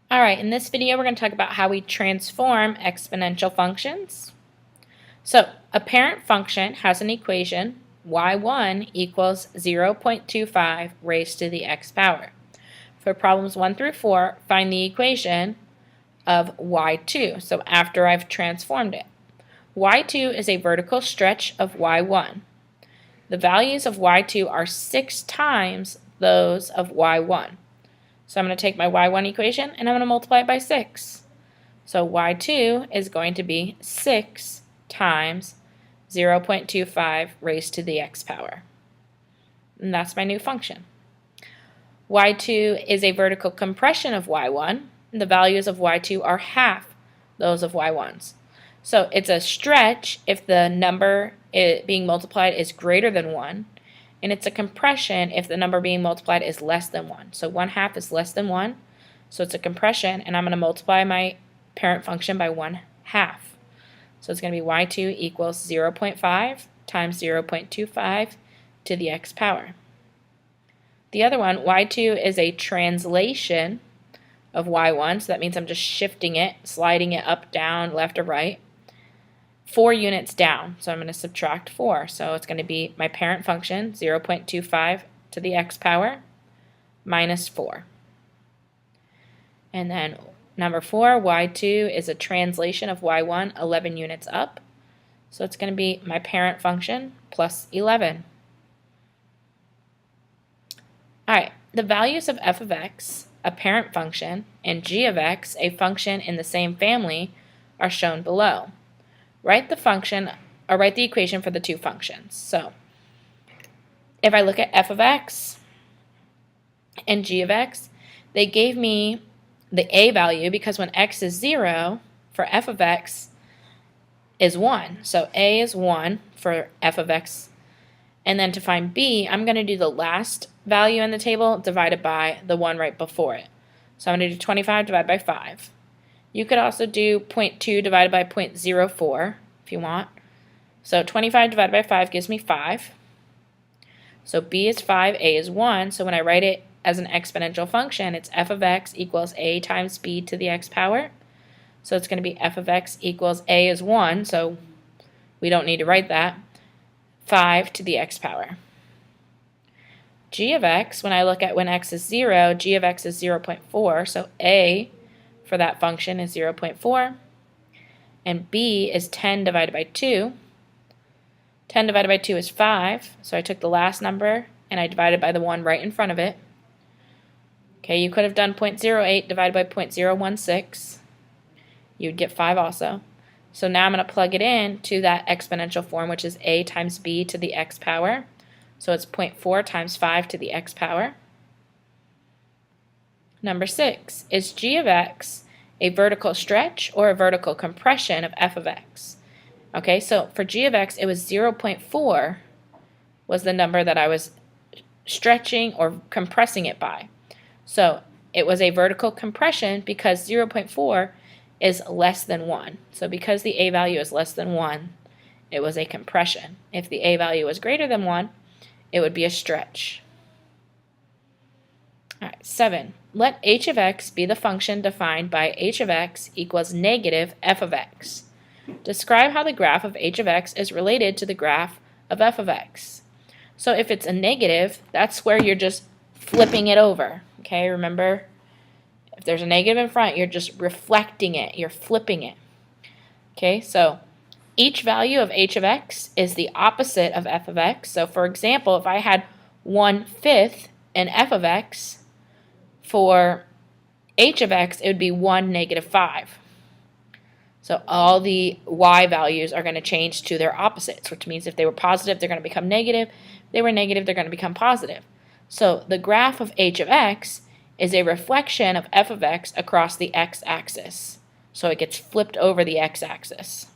All right, in this video, we're going to talk about how we transform exponential functions. So, a parent function has an equation, y1 equals 0.25 raised to the x power. For problems 1 through 4, find the equation of y2, so after I've transformed it. y2 is a vertical stretch of y1. The values of y2 are 6 times those of y1. So I'm going to take my y1 equation and I'm going to multiply it by 6. So y2 is going to be 6 times 0.25 raised to the x power. And that's my new function. y2 is a vertical compression of y1. The values of y2 are half those of y1's. So it's a stretch if the number being multiplied is greater than 1. And it's a compression if the number being multiplied is less than 1. So 1/2 is less than 1. So it's a compression, and I'm going to multiply my parent function by 1/2. So it's going to be y2 equals 0.5 times 0.25 to the x power. The other one, y2 is a translation of y1. So that means I'm just shifting it, sliding it up, down, left, or right. 4 units down, so I'm going to subtract 4. So it's going to be my parent function, 0.25 to the x power, minus 4. And then number 4, y2 is a translation of y1, 11 units up. So it's going to be my parent function plus 11. All right, the values of f of x, a parent function, and g of x, a function in the same family, are shown below. Write the equation for the two functions. So, if I look at f of x and g of x, they gave me the a value because when x is 0, for f of x is 1. So a is 1 for f of x. And then to find b, I'm going to do the last value in the table divided by the one right before it. So I'm going to do 25 divided by 5. You could also do 0.2 divided by 0.04 if you want. So 25 divided by 5 gives me 5. So b is 5, a is 1. So when I write it as an exponential function, it's f of x equals a times b to the x power. So it's going to be f of x equals a is 1, so we don't need to write that, 5 to the x power. G of x, when I look at when x is 0, g of x is 0.4, so a for that function is 0.4, and b is 10 divided by 2. 10 divided by 2 is 5, so I took the last number and I divided by the one right in front of it. Okay, you could have done 0.08 divided by 0.016. You'd get 5 also. So now I'm going to plug it in to that exponential form, which is a times b to the x power. So it's 0.4 times 5 to the x power. Number 6, is g of x a vertical stretch or a vertical compression of f of x? Okay, so for g of x, it was 0.4 was the number that I was stretching or compressing it by. So it was a vertical compression because 0.4 is less than 1. So because the a value is less than 1, it was a compression. If the a value was greater than 1, it would be a stretch. All right, 7. Let h of x be the function defined by h of x equals negative f of x. Describe how the graph of h of x is related to the graph of f of x. So if it's a negative, that's where you're just flipping it over. Okay, remember, if there's a negative in front, you're just reflecting it. You're flipping it. Okay, so each value of h of x is the opposite of f of x. So for example, if I had 1/5 in f of x, for h of x, it would be 1 negative 5. So all the y values are going to change to their opposites, which means if they were positive, they're going to become negative. If they were negative, they're going to become positive. So the graph of h of x is a reflection of f of x across the x-axis. So it gets flipped over the x-axis.